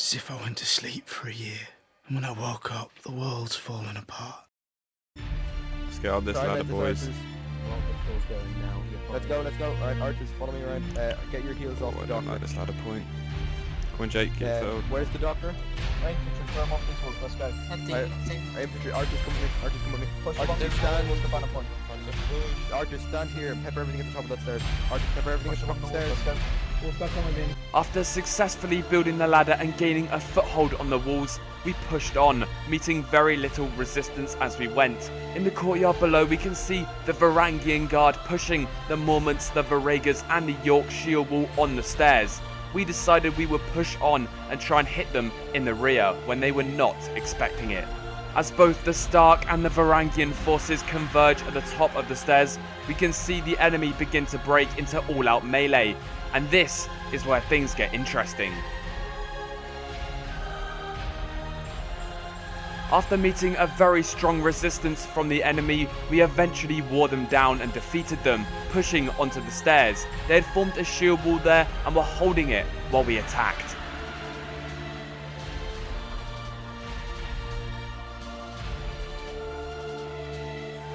It's as if I went to sleep for a year, and when I woke up, the world's fallen apart. Let's get on this ladder, boys. Let's go. Alright, archers, follow me around. Get your heels off the doctor. Like this ladder point. Come on, Jake, get forward. Where's the doctor? Infantry, firm off these walls, let's go. Infantry, archers come with me. Push them off these stand, what's the banner point? Archers, stand here and pepper everything at the top of that stairs. Archers, pepper everything at the top of the stairs. After successfully building the ladder and gaining a foothold on the walls, we pushed on, meeting very little resistance as we went. In the courtyard below we can see the Varangian guard pushing the Mormonts, the Varegas and the York shield wall on the stairs. We decided we would push on and try and hit them in the rear when they were not expecting it. As both the Stark and the Varangian forces converge at the top of the stairs, we can see the enemy begin to break into all-out melee. And this is where things get interesting. After meeting a very strong resistance from the enemy, we eventually wore them down and defeated them, pushing onto the stairs. They had formed a shield wall there and were holding it while we attacked.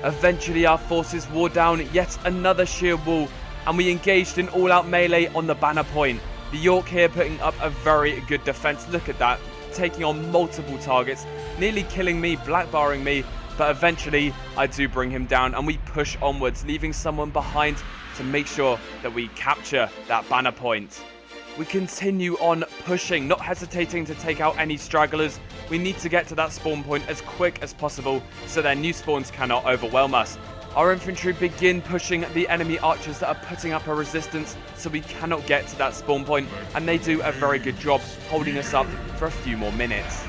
Eventually our forces wore down yet another shield wall, and we engaged in all-out melee on the banner point. The York here putting up a very good defense. Look at that, taking on multiple targets, nearly killing me, blackbarring me, but eventually I do bring him down and we push onwards, leaving someone behind to make sure that we capture that banner point. We continue on pushing, not hesitating to take out any stragglers. We need to get to that spawn point as quick as possible so their new spawns cannot overwhelm us. Our infantry begin pushing the enemy archers that are putting up a resistance so we cannot get to that spawn point, and they do a very good job holding us up for a few more minutes.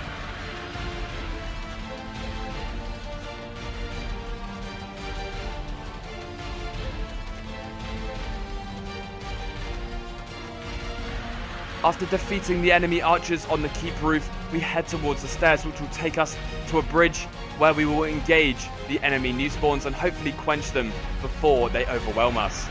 After defeating the enemy archers on the keep roof, we head towards the stairs, which will take us to a bridge where we will engage the enemy new spawns and hopefully quench them before they overwhelm us.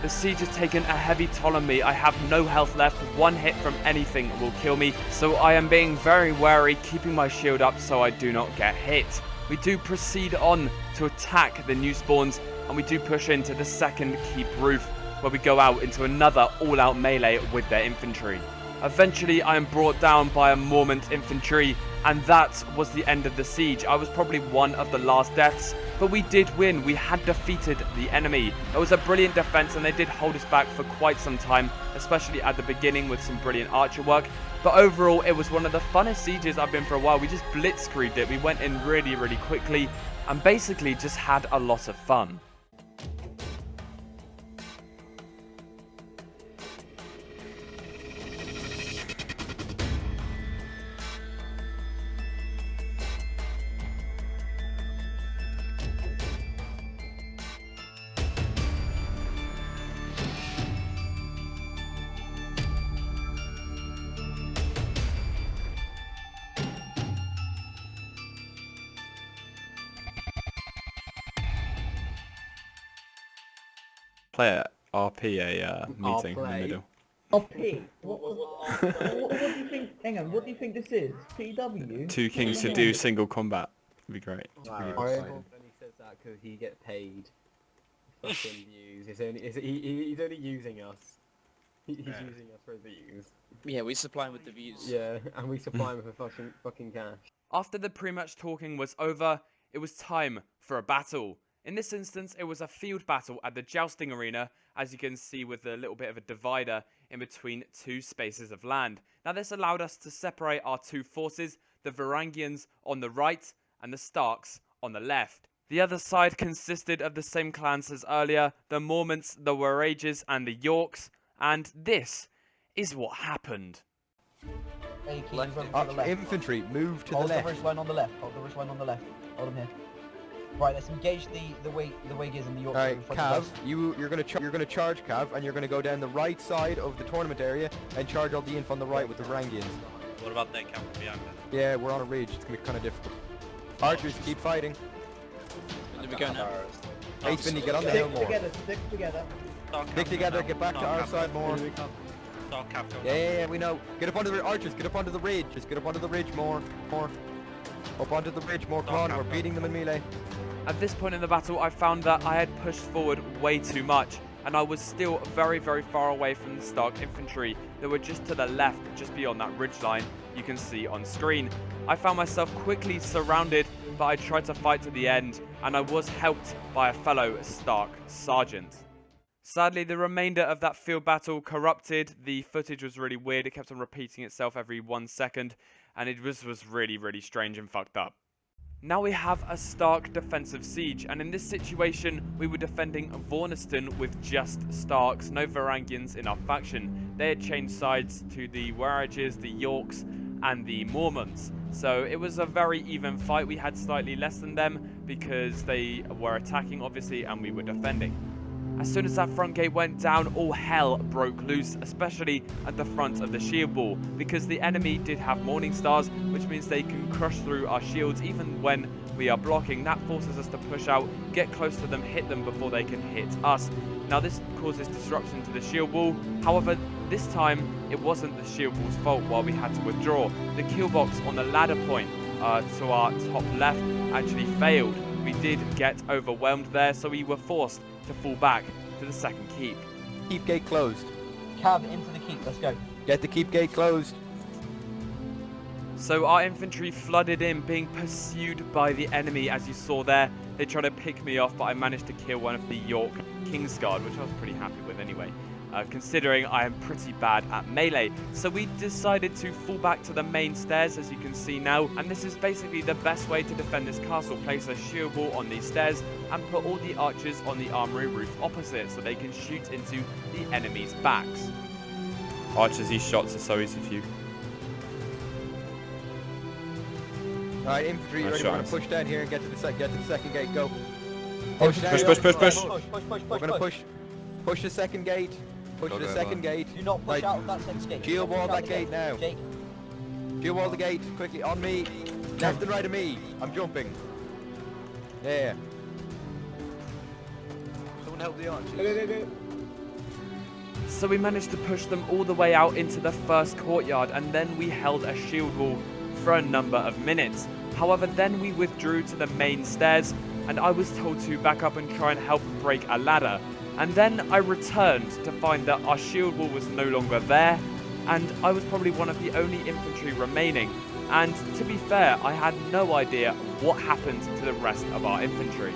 The siege has taken a heavy toll on me. I have no health left. One hit from anything will kill me, so I am being very wary, keeping my shield up so I do not get hit. We do proceed on to attack the new spawns, and we do push into the second keep roof, where we go out into another all-out melee with their infantry. Eventually I am brought down by a Mormont infantry, and that was the end of the siege. I was probably one of the last deaths, but we did win. We had defeated the enemy. It was a brilliant defense and they did hold us back for quite some time, especially at the beginning with some brilliant archer work. But overall it was one of the funnest sieges I've been for a while. We just blitzkrieged it. We went in really, really quickly and basically just had a lot of fun. Play a RP meeting in the middle. RP? What do you think? Hang on, what do you think this is? PW? Two kings to do single combat. Would be great. Wow, he only says that because he gets paid. Fucking views. He's only using us. He's using us for the views. Yeah, we supply him with the views. Yeah, and we supply him with fucking cash. After the pre-match talking was over, it was time for a battle. In this instance, it was a field battle at the jousting arena, as you can see with a little bit of a divider in between two spaces of land. Now this allowed us to separate our two forces, the Varangians on the right and the Starks on the left. The other side consisted of the same clans as earlier, the Mormonts, the Varegas and the Yorks, and this is what happened. Hey, Infantry, move to the Hold left. the ridge line on the left. Hold the ridge line on the left. Hold them here. Right, let's engage the Waggers and the Yorks. Alright, Cav, you're gonna charge Cav, and you're gonna go down the right side of the tournament area and charge all the inf on the right with the Varangians. What about their camp behind us? Yeah, we're on a ridge. It's gonna be kind of difficult. Archers, keep fighting. Where do we go now? Hey, Finny, get on the hill more. Stick together. Stick together, get back to our side more. Yeah, we know. Get up onto the archers, get up onto the ridge. Just get up onto the ridge more. Up onto the ridge more, come on, we're beating them in melee. At this point in the battle, I found that I had pushed forward way too much, and I was still very, very far away from the Stark infantry that were just to the left, just beyond that ridgeline you can see on screen. I found myself quickly surrounded, but I tried to fight to the end, and I was helped by a fellow Stark sergeant. Sadly, the remainder of that field battle corrupted. The footage was really weird. It kept on repeating itself every 1 second, and it was really, really strange and fucked up. Now we have a Stark defensive siege, and in this situation, we were defending Vorniston with just Starks, no Varangians in our faction. They had changed sides to the Warages, the Yorks, and the Mormonts. So it was a very even fight. We had slightly less than them because they were attacking, obviously, and we were defending. As soon as that front gate went down, all hell broke loose, especially at the front of the shield wall, because the enemy did have Morning Stars, which means they can crush through our shields even when we are blocking. That forces us to push out, get close to them, hit them before they can hit us. Now this causes disruption to the shield wall. However, this time it wasn't the shield wall's fault while we had to withdraw. The kill box on the ladder point to our top left actually failed. We did get overwhelmed there, so we were forced to fall back to the second keep. Keep gate closed. Cav into the keep, let's go. Get the keep gate closed. So our infantry flooded in, being pursued by the enemy, as you saw there. They tried to pick me off, but I managed to kill one of the York Kingsguard, which I was pretty happy with anyway, considering I am pretty bad at melee. So we decided to fall back to the main stairs, as you can see now, and this is basically the best way to defend this castle. Place a shield wall on these stairs and put all the archers on the armory roof opposite so they can shoot into the enemy's backs. Archers, these shots are so easy for you. Alright, infantry, Nice ready? We're gonna shots. push down here and get to the second gate. Go. Push. We're gonna push the second gate. Push the second gate. Do not push Right. out of that second gate. Shield Do not wall push out that the gate now. Jake, Shield wall the gate quickly on me. Left and right of me. I'm jumping. Yeah. Someone help the archers. So we managed to push them all the way out into the first courtyard, and then we held a shield wall for a number of minutes. However, then we withdrew to the main stairs, and I was told to back up and try and help break a ladder. And then I returned to find that our shield wall was no longer there, and I was probably one of the only infantry remaining. And to be fair, I had no idea what happened to the rest of our infantry.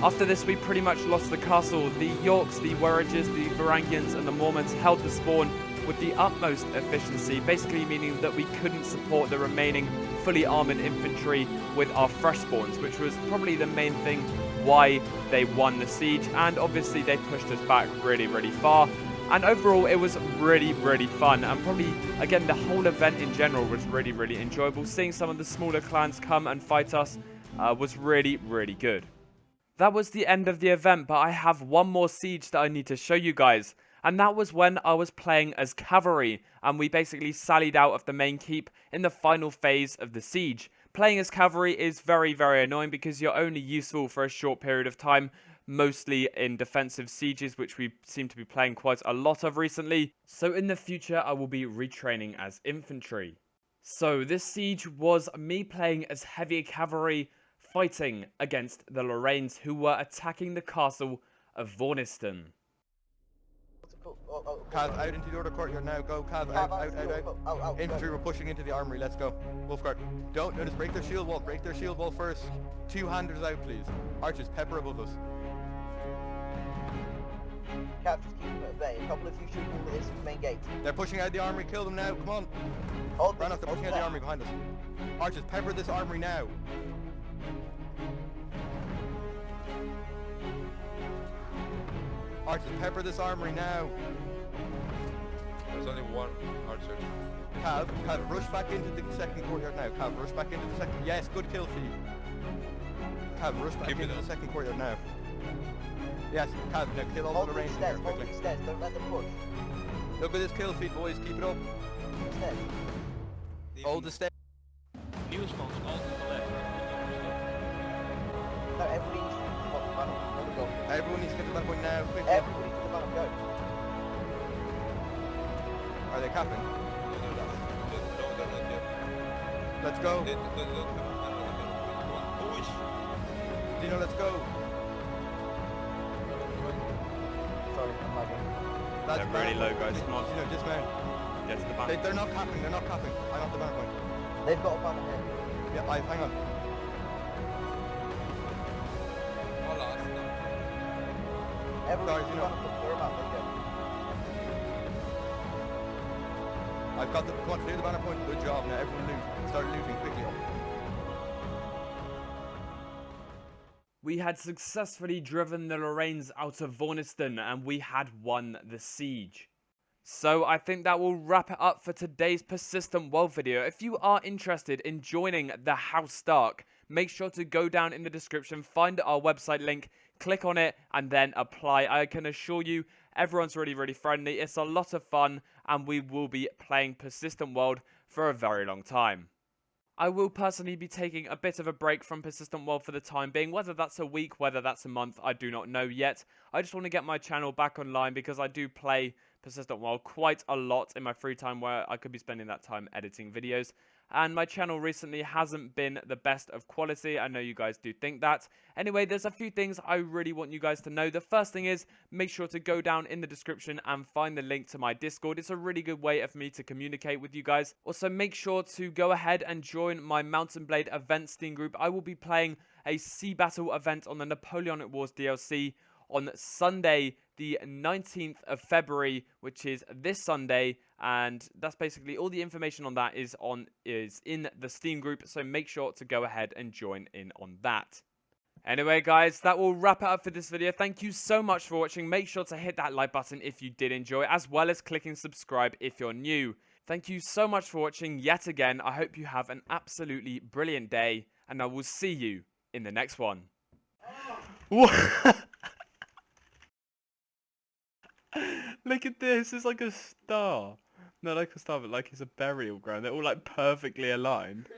After this, we pretty much lost the castle. The Yorks, the Warages, the Varangians, and the Mormonts held the spawn with the utmost efficiency, basically meaning that we couldn't support the remaining fully armoured infantry with our fresh spawns, which was probably the main thing why they won the siege, and obviously they pushed us back really, really far. And overall, it was really, really fun, and probably, again, the whole event in general was really, really enjoyable. Seeing some of the smaller clans come and fight us was really, really good. That was the end of the event, but I have one more siege that I need to show you guys. And that was when I was playing as cavalry, and we basically sallied out of the main keep in the final phase of the siege. Playing as cavalry is very, very annoying because you're only useful for a short period of time, mostly in defensive sieges, which we seem to be playing quite a lot of recently. So in the future, I will be retraining as infantry. So this siege was me playing as heavy cavalry, fighting against the Lorraines, who were attacking the castle of Vorniston. Cav, out into the other courtyard now. Go, Cav, out. Infantry, we're pushing into the armory. Let's go. Wolfguard. Don't notice. Break their shield wall. Break their shield wall first. Two-handers out, please. Archers, pepper above us. Cav, just keep them at bay. A couple of you shoot all this main gate. They're pushing out the armory. Kill them now. Come on. Hold Run off. They're pushing out the armory behind us. Archers, pepper this armory now. Archers, pepper this armory now. There's only one archer. Cav, rush back into the second courtyard now. Cav, rush back into the second. Yes, good kill for you. Cav, rush back into the second courtyard now. Yes, Cav, now kill all the Lorraines in here quickly. Hold the stairs, don't let them push. Look at this kill feed, boys. Keep it up. Stairs. Hold the stairs. News phones all to the left. they capping? No, they're not yet. Let's go. They don't have push. Dino, let's go. Sorry, I'm lagging. That's They're really low, guys. Come on. Dino, dismount. Get to the bank. They're not capping. They're not capping. I'm off the banner point. They've got a banner here. Yeah, hang on. All lost. Everyone's Guys, you know- trying to put their map. There you go. I've got the come on, clear the banner point. Good job. Now everyone loot. Start looting quickly. We had successfully driven the Lorraines out of Vorniston and we had won the siege. So I think that will wrap it up for today's Persistent World video. If you are interested in joining the House Stark, make sure to go down in the description, find our website link, click on it and then apply. I can assure you everyone's really friendly. It's a lot of fun and we will be playing Persistent World for a very long time. I will personally be taking a bit of a break from Persistent World for the time being. Whether that's a week, whether that's a month, I do not know yet. I just want to get my channel back online because I do play Persistent World quite a lot in my free time where I could be spending that time editing videos. And my channel recently hasn't been the best of quality. I know you guys do think that. Anyway, there's a few things I really want you guys to know. The first thing is, make sure to go down in the description and find the link to my Discord. It's a really good way of me to communicate with you guys. Also, make sure to go ahead and join my Mountain Blade event Steam group. I will be playing a sea battle event on the Napoleonic Wars DLC on Sunday, the 19th of February, which is this Sunday, and that's basically all the information on that is in the Steam group, so make sure to go ahead and join in on that. Anyway, guys, that will wrap it up for this video. Thank you so much for watching. Make sure to hit that like button if you did enjoy, as well as clicking subscribe if you're new. Thank you so much for watching yet again. I hope you have an absolutely brilliant day, and I will see you in the next one. Look at this, it's like a star. Not like a star, but like it's a burial ground. They're all like perfectly aligned.